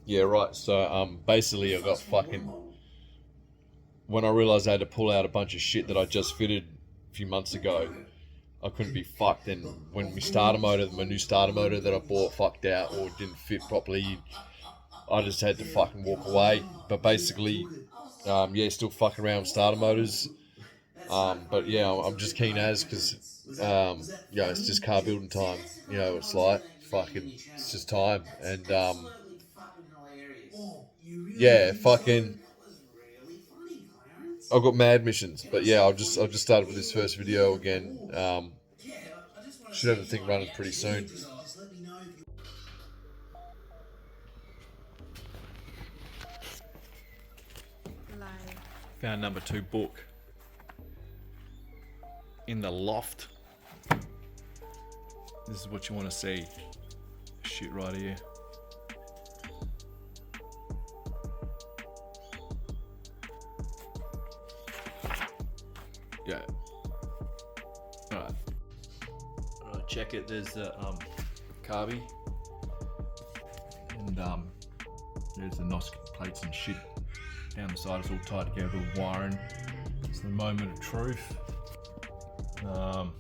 Yeah, right. So basically I got fucking when I realised I had to pull out a bunch of shit that I just fitted a few months ago. I couldn't be fucked, and when my new starter motor that I bought fucked out or didn't fit properly, I just had to fucking walk away. But basically, yeah, still fucking around with starter motors. But yeah, I'm just keen as because, yeah, it's just car building time. You know, it's like fucking, it's just time. And yeah, fucking, I've got mad missions. But yeah, I've just started with this first video again. Should have the thing running pretty soon. Found number 2 book in the loft. This is what you want to see. Shit right here. Yeah. Alright. Alright, check it. There's the carby. And there's the NOS plates and shit down the side. It's all tied together with wiring. It's the moment of truth. Gonna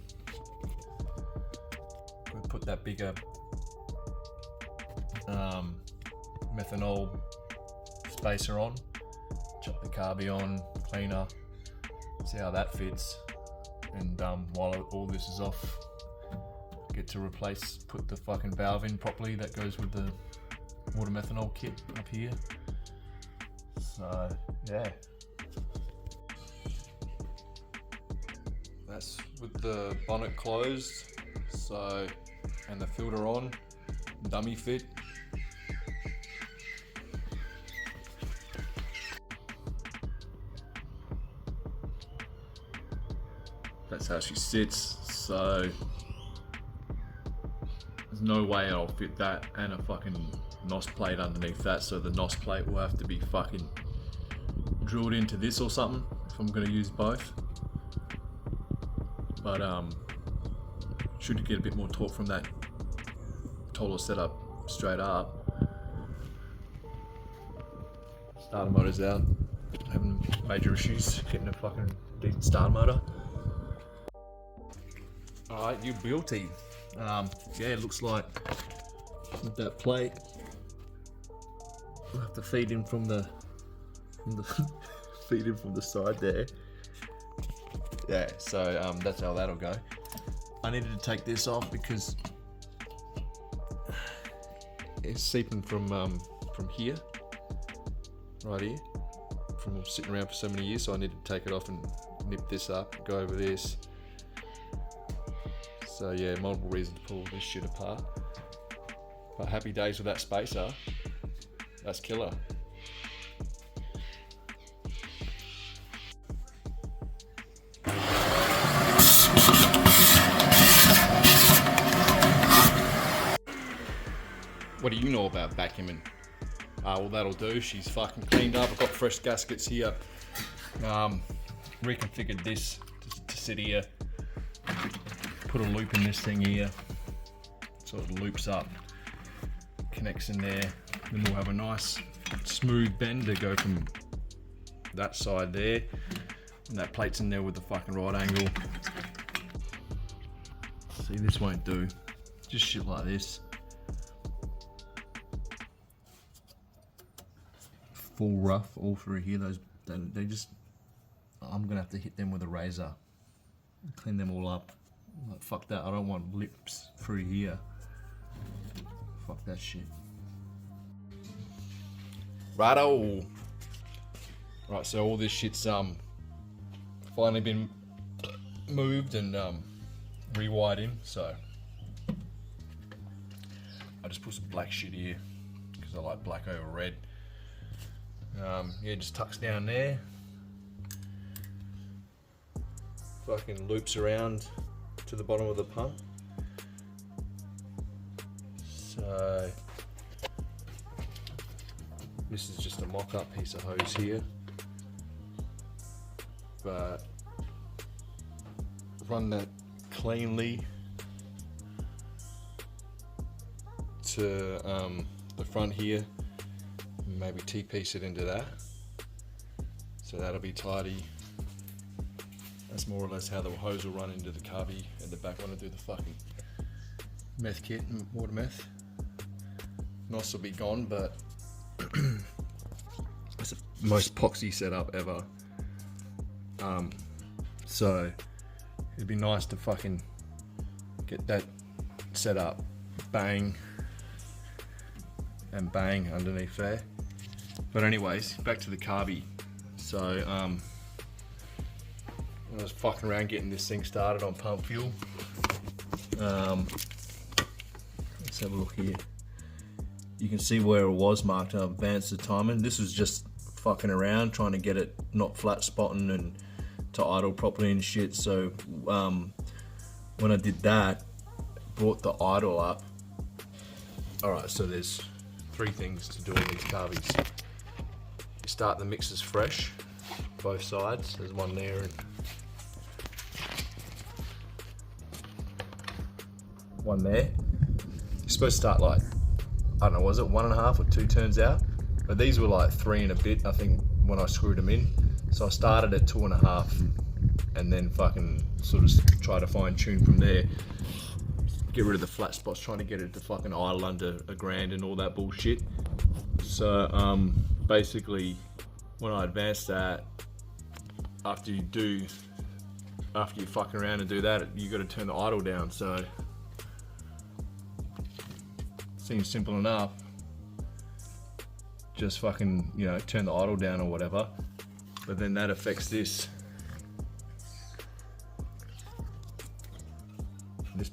put that bigger methanol spacer on, chuck the carby on, cleaner, see how that fits, and while all this is off, get to put the fucking valve in properly that goes with the water methanol kit up here. So yeah, that's with the bonnet closed, so, and the filter on, dummy fit. That's how she sits, so there's no way I'll fit that and a fucking NOS plate underneath that, so the NOS plate will have to be fucking drilled into this or something if I'm gonna use both. But should get a bit more torque from that taller setup straight up. Starter motor's out. Having major issues getting a fucking decent starter motor. Alright, you beauty. Yeah, it looks like with that plate, we'll have to feed in from the feed in from the side there. Yeah, so that's how that'll go. I needed to take this off because it's seeping from here, right here, from sitting around for so many years. So I needed to take it off and nip this up, go over this. So yeah, multiple reasons to pull this shit apart. But happy days with that spacer. That's killer. What do you know about vacuuming? Well, that'll do. She's fucking cleaned up. I've got fresh gaskets here. Reconfigured this to sit here. Put a loop in this thing here, so it loops up, connects in there. Then we'll have a nice smooth bend to go from that side there, and that plate's in there with the fucking right angle. See, this won't do. Just shit like this. Full rough all through here. Those they just. I'm gonna have to hit them with a razor, clean them all up. Like, fuck that, I don't want lips through here. Fuck that shit. Righto! Right, so all this shit's finally been moved and rewired in, so I just put some black shit here because I like black over red. Yeah, just tucks down there. Fucking loops around to the bottom of the pump. So this is just a mock-up piece of hose here, but run that cleanly to the front here, maybe T-piece it into that. So that'll be tidy. That's more or less how the hose will run into the cubby at the back when I do the fucking meth kit and water meth. NOS will be gone, but it's the most poxy setup ever. So it'd be nice to fucking get that set up, bang and bang underneath there. But anyways, back to the carby. So when I was fucking around getting this thing started on pump fuel, let's have a look here. You can see where it was marked. I advanced the timing. This was just fucking around trying to get it not flat spotting and to idle properly and shit. So when I did that, brought the idle up. Alright, so there's 3 things to do on these carbies. You start the mixers fresh, both sides. There's one there and one there. You're supposed to start like, I don't know, was it 1.5 or 2 turns out? But these were like 3 and a bit, I think, when I screwed them in. So I started at 2.5 and then fucking sort of try to fine tune from there. Get rid of the flat spots, trying to get it to fucking idle under $1,000 and all that bullshit. So basically, when I advance that, after you fucking around and do that, you got to turn the idle down. So seems simple enough. Just fucking, you know, turn the idle down or whatever. But then that affects this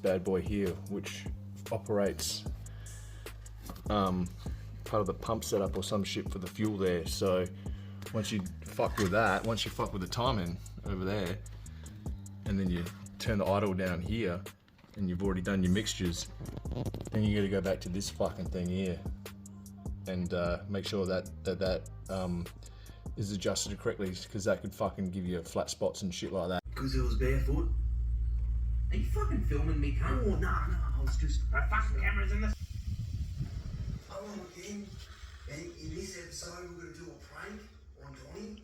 bad boy here, which operates part of the pump setup or some shit for the fuel there. So once you fuck with that, once you fuck with the timing over there, and then you turn the idle down here, and you've already done your mixtures, then you got to go back to this fucking thing here and make sure that is adjusted correctly, because that could fucking give you flat spots and shit like that. Because it was barefoot. Are you fucking filming me, cunt? Oh, no, I was just... The fucking camera's in this... Hello again, and in this episode we're going to do a prank on Donnie.